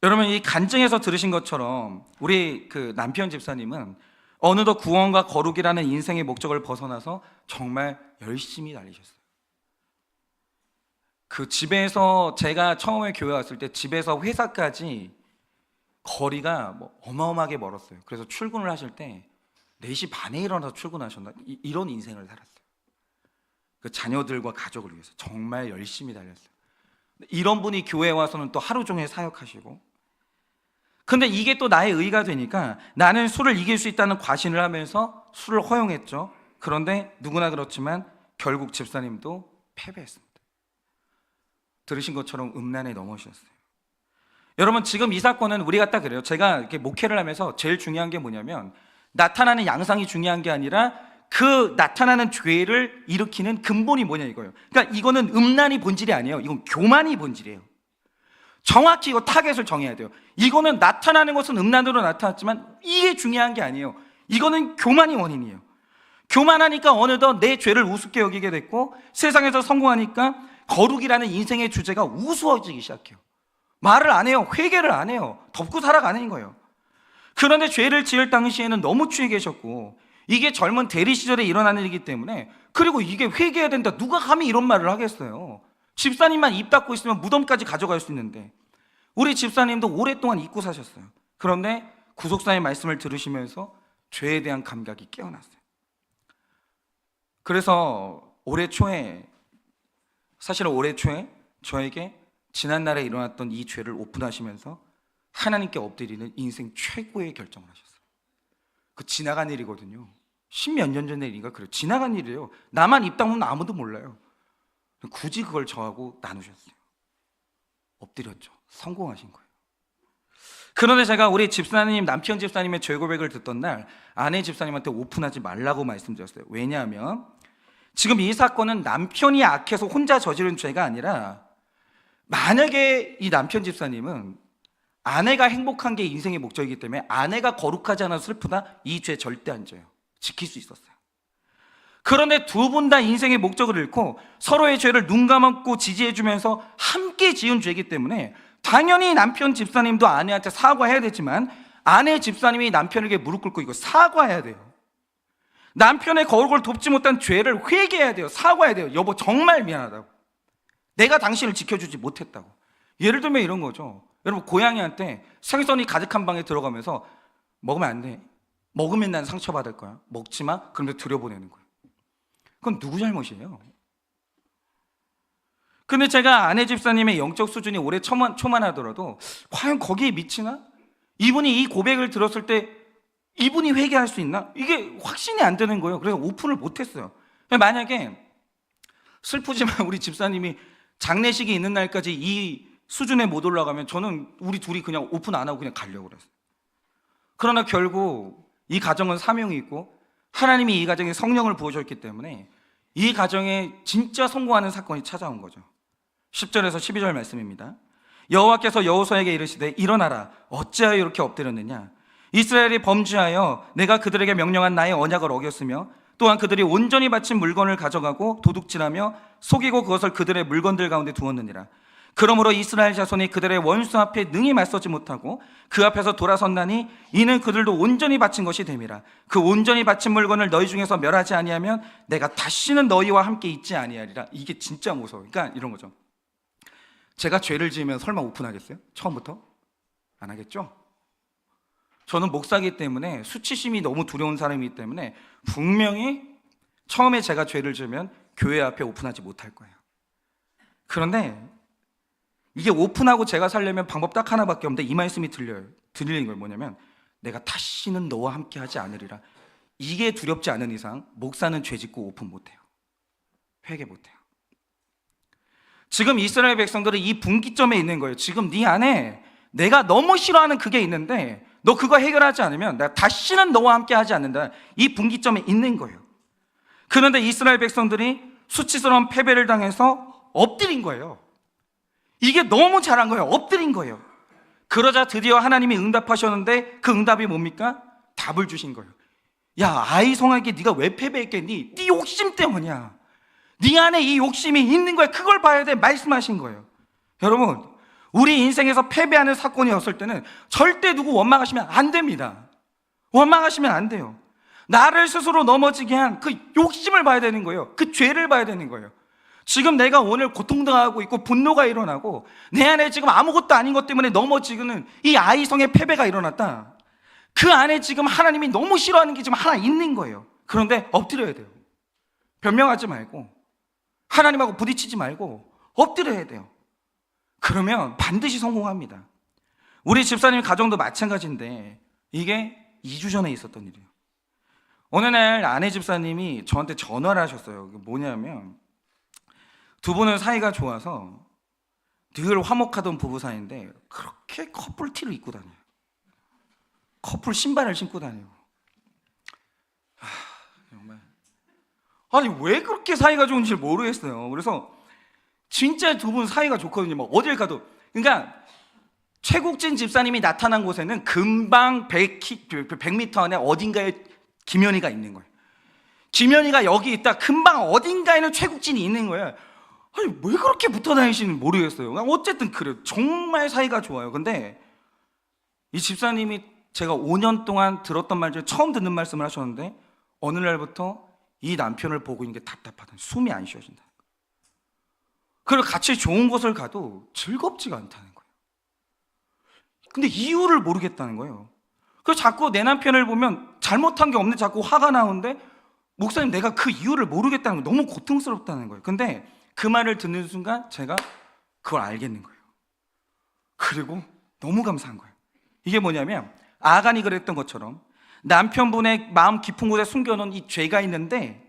여러분, 이 간증에서 들으신 것처럼 우리 그 남편 집사님은 어느덧 구원과 거룩이라는 인생의 목적을 벗어나서 정말 열심히 달리셨어요. 그 집에서, 제가 처음에 교회 왔을 때 집에서 회사까지 거리가 뭐 어마어마하게 멀었어요. 그래서 출근을 하실 때 4시 반에 일어나서 출근하셨나? 이런 인생을 살았어요. 그 자녀들과 가족을 위해서 정말 열심히 달렸어요. 이런 분이 교회에 와서는 또 하루 종일 사역하시고, 근데 이게 또 나의 의가 되니까 나는 술을 이길 수 있다는 과신을 하면서 술을 허용했죠. 그런데 누구나 그렇지만 결국 집사님도 패배했습니다. 들으신 것처럼 음란에 넘어지셨어요. 여러분, 지금 이 사건은 우리가 딱 그래요. 제가 이렇게 목회를 하면서 제일 중요한 게 뭐냐면 나타나는 양상이 중요한 게 아니라 그 나타나는 죄를 일으키는 근본이 뭐냐 이거예요. 그러니까 이거는 음란이 본질이 아니에요. 이건 교만이 본질이에요. 정확히 이거 타겟을 정해야 돼요. 이거는 나타나는 것은 음란으로 나타났지만 이게 중요한 게 아니에요. 이거는 교만이 원인이에요. 교만하니까 어느덧 내 죄를 우습게 여기게 됐고, 세상에서 성공하니까 거룩이라는 인생의 주제가 우스워지기 시작해요. 말을 안 해요. 회개를 안 해요. 덮고 살아가는 거예요. 그런데 죄를 지을 당시에는 너무 취해 계셨고, 이게 젊은 대리 시절에 일어나는 일이기 때문에, 그리고 이게 회개해야 된다, 누가 감히 이런 말을 하겠어요. 집사님만 입 닫고 있으면 무덤까지 가져갈 수 있는데, 우리 집사님도 오랫동안 잊고 사셨어요. 그런데 구속사의 말씀을 들으시면서 죄에 대한 감각이 깨어났어요. 그래서 사실은 올해 초에 저에게 지난날에 일어났던 이 죄를 오픈하시면서 하나님께 엎드리는 인생 최고의 결정을 하셨어요. 그 지나간 일이거든요. 10몇 년 전의 일인가 그래요. 지나간 일이에요. 나만 입 닫으면 아무도 몰라요. 굳이 그걸 저하고 나누셨어요. 엎드렸죠. 성공하신 거예요. 그런데 제가 우리 집사님, 남편 집사님의 죄 고백을 듣던 날 아내 집사님한테 오픈하지 말라고 말씀드렸어요. 왜냐하면 지금 이 사건은 남편이 악해서 혼자 저지른 죄가 아니라, 만약에 이 남편 집사님은 아내가 행복한 게 인생의 목적이기 때문에 아내가 거룩하지 않아서 슬프다, 이 죄 절대 안 져요. 지킬 수 있었어요. 그런데 두 분 다 인생의 목적을 잃고 서로의 죄를 눈 감고 지지해주면서 함께 지은 죄이기 때문에 당연히 남편 집사님도 아내한테 사과해야 되지만 아내 집사님이 남편에게 무릎 꿇고 이거 사과해야 돼요. 남편의 거룩을 돕지 못한 죄를 회개해야 돼요. 사과해야 돼요. 여보, 정말 미안하다고. 내가 당신을 지켜주지 못했다고. 예를 들면 이런 거죠. 여러분, 고양이한테 생선이 가득한 방에 들어가면서 먹으면 안 돼. 먹으면 난 상처받을 거야. 먹지 마. 그런데 들여보내는 거예요. 그건 누구 잘못이에요? 근데 제가 아내 집사님의 영적 수준이 올해 초만하더라도 과연 거기에 미치나? 이분이 이 고백을 들었을 때 이분이 회개할 수 있나? 이게 확신이 안 되는 거예요. 그래서 오픈을 못했어요. 만약에 슬프지만 우리 집사님이 장례식이 있는 날까지 이 수준에 못 올라가면 저는 우리 둘이 그냥 오픈 안 하고 그냥 가려고 그랬어요. 그러나 결국 이 가정은 사명이 있고 하나님이 이 가정에 성령을 부어줬기 때문에 이 가정에 진짜 성공하는 사건이 찾아온 거죠. 10절에서 12절 말씀입니다. 여호와께서 여호수아에게 이르시되 일어나라, 어찌하여 이렇게 엎드렸느냐? 이스라엘이 범죄하여 내가 그들에게 명령한 나의 언약을 어겼으며 또한 그들이 온전히 바친 물건을 가져가고 도둑질하며 속이고 그것을 그들의 물건들 가운데 두었느니라. 그러므로 이스라엘 자손이 그들의 원수 앞에 능히 맞서지 못하고 그 앞에서 돌아섰나니 이는 그들도 온전히 바친 것이 됨이라. 그 온전히 바친 물건을 너희 중에서 멸하지 아니하면 내가 다시는 너희와 함께 있지 아니하리라. 이게 진짜 무서워요. 그러니까 이런 거죠. 제가 죄를 지으면 설마 오픈하겠어요? 처음부터? 안 하겠죠? 저는 목사이기 때문에 수치심이 너무 두려운 사람이기 때문에 분명히 처음에 제가 죄를 지으면 교회 앞에 오픈하지 못할 거예요. 그런데 이게 오픈하고 제가 살려면 방법 딱 하나밖에 없는데 이 말씀이 들리는 걸 뭐냐면 내가 다시는 너와 함께 하지 않으리라. 이게 두렵지 않은 이상 목사는 죄 짓고 오픈 못해요. 회개 못해요. 지금 이스라엘 백성들은 이 분기점에 있는 거예요. 지금 네 안에 내가 너무 싫어하는 그게 있는데 너 그거 해결하지 않으면 내가 다시는 너와 함께 하지 않는다. 이 분기점에 있는 거예요. 그런데 이스라엘 백성들이 수치스러운 패배를 당해서 엎드린 거예요. 이게 너무 잘한 거예요. 엎드린 거예요. 그러자 드디어 하나님이 응답하셨는데 그 응답이 뭡니까? 답을 주신 거예요. 야, 아이 성에게 네가 왜 패배했겠니? 네 욕심 때문이야. 네 안에 이 욕심이 있는 거야. 그걸 봐야 돼. 말씀하신 거예요. 여러분, 우리 인생에서 패배하는 사건이 없을 때는 절대 누구 원망하시면 안 됩니다. 원망하시면 안 돼요. 나를 스스로 넘어지게 한 그 욕심을 봐야 되는 거예요. 그 죄를 봐야 되는 거예요. 지금 내가 오늘 고통당하고 있고 분노가 일어나고 내 안에 지금 아무것도 아닌 것 때문에 넘어지는 이 아이성의 패배가 일어났다. 그 안에 지금 하나님이 너무 싫어하는 게 지금 하나 있는 거예요. 그런데 엎드려야 돼요. 변명하지 말고 하나님하고 부딪히지 말고 엎드려야 돼요. 그러면 반드시 성공합니다. 우리 집사님 가정도 마찬가지인데 이게 2주 전에 있었던 일이에요. 어느 날 아내 집사님이 저한테 전화를 하셨어요. 뭐냐면 두 분은 사이가 좋아서 늘 화목하던 부부 사이인데 그렇게 커플 티를 입고 다녀요. 커플 신발을 신고 다녀요. 정말 아니 왜 그렇게 사이가 좋은지 모르겠어요. 그래서 진짜 두 분 사이가 좋거든요. 뭐 어딜 가도. 그러니까 최국진 집사님이 나타난 곳에는 금방 100m 안에 어딘가에 김연희가 있는 거예요. 김연희가 여기 있다. 금방 어딘가에는 최국진이 있는 거예요. 아니 왜 그렇게 붙어 다니시는지 모르겠어요. 어쨌든 그래요. 정말 사이가 좋아요. 근데 이 집사님이 제가 5년 동안 들었던 말 중에 처음 듣는 말씀을 하셨는데 어느 날부터 이 남편을 보고 있는 게 답답하다. 숨이 안 쉬어진다. 그리고 같이 좋은 곳을 가도 즐겁지가 않다는 거예요. 근데 이유를 모르겠다는 거예요. 그래서 자꾸 내 남편을 보면 잘못한 게 없는데 자꾸 화가 나오는데 목사님 내가 그 이유를 모르겠다는 거예요. 너무 고통스럽다는 거예요. 근데 그 말을 듣는 순간 제가 그걸 알겠는 거예요. 그리고 너무 감사한 거예요. 이게 뭐냐면 아간이 그랬던 것처럼 남편분의 마음 깊은 곳에 숨겨놓은 이 죄가 있는데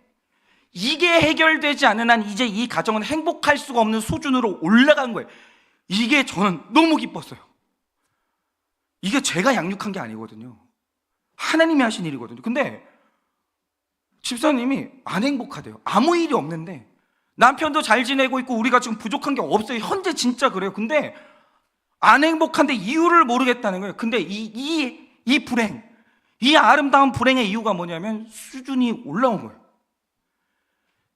이게 해결되지 않는 한 이제 이 가정은 행복할 수가 없는 수준으로 올라간 거예요. 이게 저는 너무 기뻤어요. 이게 제가 양육한 게 아니거든요. 하나님이 하신 일이거든요. 근데 집사님이 안 행복하대요. 아무 일이 없는데 남편도 잘 지내고 있고 우리가 지금 부족한 게 없어요. 현재 진짜 그래요. 근데 안 행복한데 이유를 모르겠다는 거예요. 근데 이 불행, 이 아름다운 불행의 이유가 뭐냐면 수준이 올라온 거예요.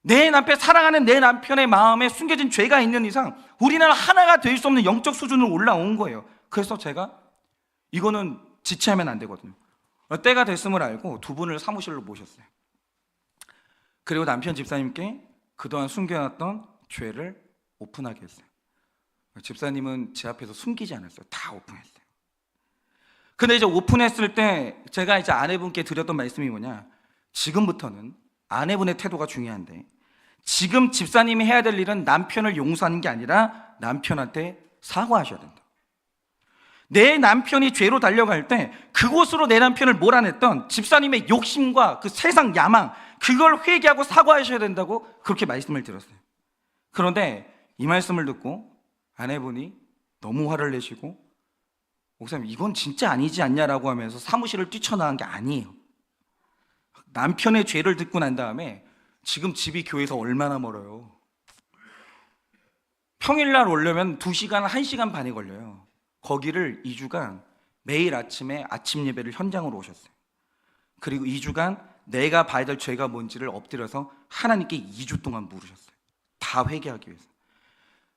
내 남편, 사랑하는 내 남편의 마음에 숨겨진 죄가 있는 이상 우리는 하나가 될 수 없는 영적 수준으로 올라온 거예요. 그래서 제가 이거는 지체하면 안 되거든요. 때가 됐음을 알고 두 분을 사무실로 모셨어요. 그리고 남편 집사님께 그동안 숨겨놨던 죄를 오픈하게 했어요. 집사님은 제 앞에서 숨기지 않았어요. 다 오픈했어요. 근데 이제 오픈했을 때 제가 이제 아내분께 드렸던 말씀이 뭐냐, 지금부터는 아내분의 태도가 중요한데 지금 집사님이 해야 될 일은 남편을 용서하는 게 아니라 남편한테 사과하셔야 된다. 내 남편이 죄로 달려갈 때 그곳으로 내 남편을 몰아냈던 집사님의 욕심과 그 세상 야망, 그걸 회개하고 사과하셔야 된다고 그렇게 말씀을 드렸어요. 그런데 이 말씀을 듣고 아내분이 너무 화를 내시고 목사님 이건 진짜 아니지 않냐라고 하면서 사무실을 뛰쳐나간 게 아니에요. 남편의 죄를 듣고 난 다음에 지금 집이 교회에서 얼마나 멀어요. 평일날 오려면 2시간, 1시간 반이 걸려요. 거기를 2주간 매일 아침에 아침 예배를 현장으로 오셨어요. 그리고 2주간 내가 봐야 될 죄가 뭔지를 엎드려서 하나님께 2주 동안 물으셨어요. 다 회개하기 위해서.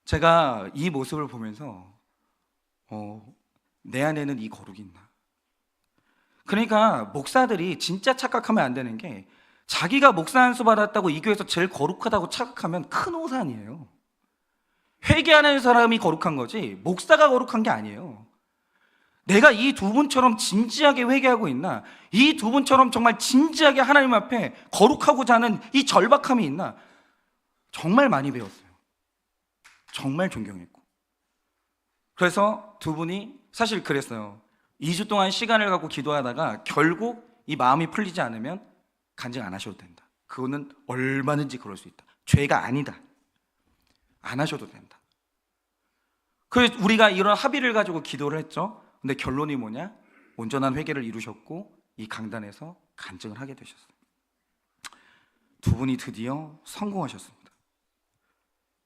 제가 이 모습을 보면서 내 안에는 이 거룩이 있나. 그러니까 목사들이 진짜 착각하면 안 되는 게 자기가 목사 안수 받았다고 이 교회에서 제일 거룩하다고 착각하면 큰 오산이에요. 회개하는 사람이 거룩한 거지 목사가 거룩한 게 아니에요. 내가 이 두 분처럼 진지하게 회개하고 있나, 이 두 분처럼 정말 진지하게 하나님 앞에 거룩하고자 하는 이 절박함이 있나, 정말 많이 배웠어요. 정말 존경했고. 그래서 두 분이 사실 그랬어요. 2주 동안 시간을 갖고 기도하다가 결국 이 마음이 풀리지 않으면 간증 안 하셔도 된다. 그거는 얼마든지 그럴 수 있다. 죄가 아니다. 안 하셔도 된다. 그래서 우리가 이런 합의를 가지고 기도를 했죠. 근데 결론이 뭐냐? 온전한 회개를 이루셨고 이 강단에서 간증을 하게 되셨어요. 두 분이 드디어 성공하셨습니다.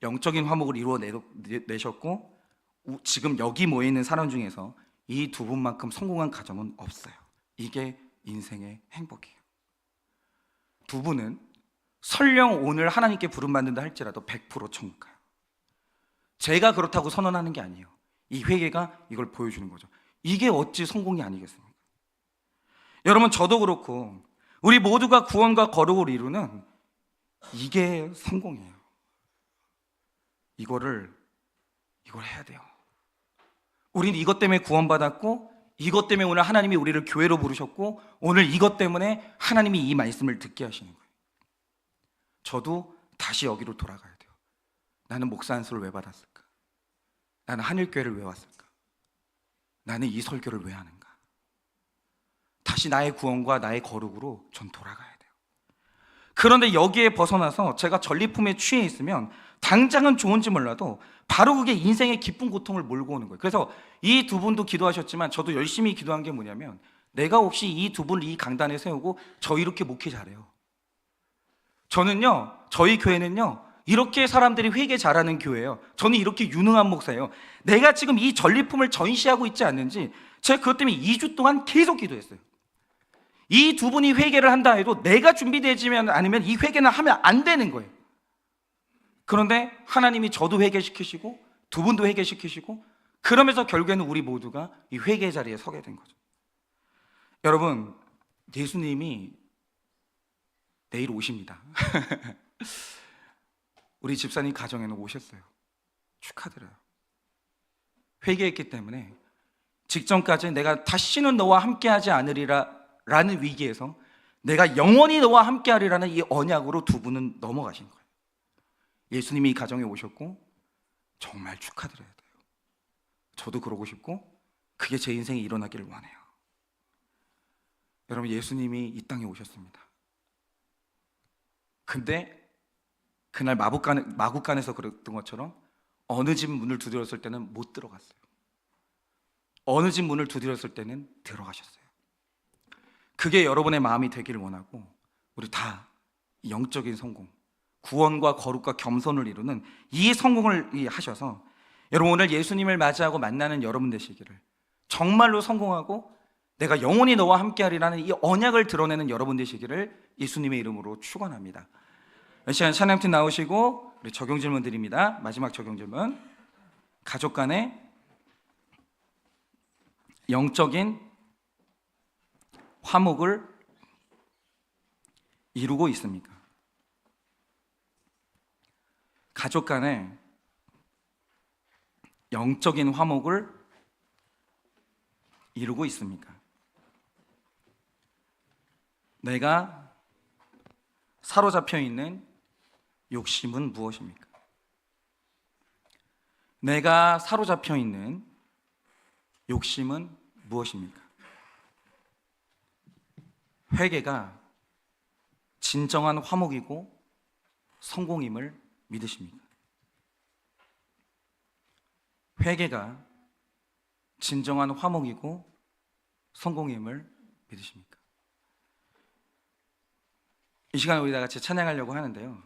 영적인 화목을 이루어내셨고 지금 여기 모여있는 사람 중에서 이 두 분만큼 성공한 가정은 없어요. 이게 인생의 행복이에요. 두 분은 설령 오늘 하나님께 부름받는다 할지라도 100% 천국 가요. 제가 그렇다고 선언하는 게 아니에요. 이 회개가 이걸 보여주는 거죠. 이게 어찌 성공이 아니겠습니까? 여러분, 저도 그렇고 우리 모두가 구원과 거룩을 이루는 이게 성공이에요. 이걸 해야 돼요. 우리는 이것 때문에 구원받았고 이것 때문에 오늘 하나님이 우리를 교회로 부르셨고 오늘 이것 때문에 하나님이 이 말씀을 듣게 하시는 거예요. 저도 다시 여기로 돌아가야 돼요. 나는 목사 안수를 왜 받았을까? 나는 한일교회를 왜 왔을까? 나는 이 설교를 왜 하는가? 다시 나의 구원과 나의 거룩으로 전 돌아가야 돼요. 그런데 여기에 벗어나서 제가 전리품에 취해 있으면 당장은 좋은지 몰라도 바로 그게 인생의 기쁜 고통을 몰고 오는 거예요. 그래서 이 두 분도 기도하셨지만 저도 열심히 기도한 게 뭐냐면 내가 혹시 이 두 분을 이 강단에 세우고 저 이렇게 목회 잘해요. 저는요, 저희 교회는요 이렇게 사람들이 회개 잘하는 교회예요. 저는 이렇게 유능한 목사예요. 내가 지금 이 전리품을 전시하고 있지 않는지 제가 그것 때문에 2주 동안 계속 기도했어요. 이 두 분이 회개를 한다 해도 내가 준비되지면 않으면 이 회개는 하면 안 되는 거예요. 그런데 하나님이 저도 회개시키시고 두 분도 회개시키시고 그러면서 결국에는 우리 모두가 이 회개 자리에 서게 된 거죠. 여러분, 예수님이 내일 오십니다. 우리 집사님 가정에는 오셨어요. 축하드려요. 회개했기 때문에 직전까지 내가 다시는 너와 함께하지 않으리라 라는 위기에서 내가 영원히 너와 함께하리라는 이 언약으로 두 분은 넘어가신 거예요. 예수님이 이 가정에 오셨고 정말 축하드려야 돼요. 저도 그러고 싶고 그게 제 인생에 일어나기를 원해요. 여러분, 예수님이 이 땅에 오셨습니다. 근데 그날 마국간에서 그랬던 것처럼 어느 집 문을 두드렸을 때는 못 들어갔어요. 어느 집 문을 두드렸을 때는 들어가셨어요. 그게 여러분의 마음이 되기를 원하고 우리 다 영적인 성공, 구원과 거룩과 겸손을 이루는 이 성공을 하셔서 여러분 오늘 예수님을 맞이하고 만나는 여러분 되시기를, 정말로 성공하고 내가 영원히 너와 함께하리라는 이 언약을 드러내는 여러분 되시기를 예수님의 이름으로 축원합니다. 이 시간 찬양팀 나오시고 우리 적용 질문 드립니다. 마지막 적용 질문. 가족 간의 영적인 화목을 이루고 있습니까? 가족 간의 영적인 화목을 이루고 있습니까? 내가 사로잡혀 있는 욕심은 무엇입니까? 내가 사로잡혀 있는 욕심은 무엇입니까? 회개가 진정한 화목이고 성공임을 믿으십니까? 회개가 진정한 화목이고 성공임을 믿으십니까? 이 시간에 우리 다 같이 찬양하려고 하는데요,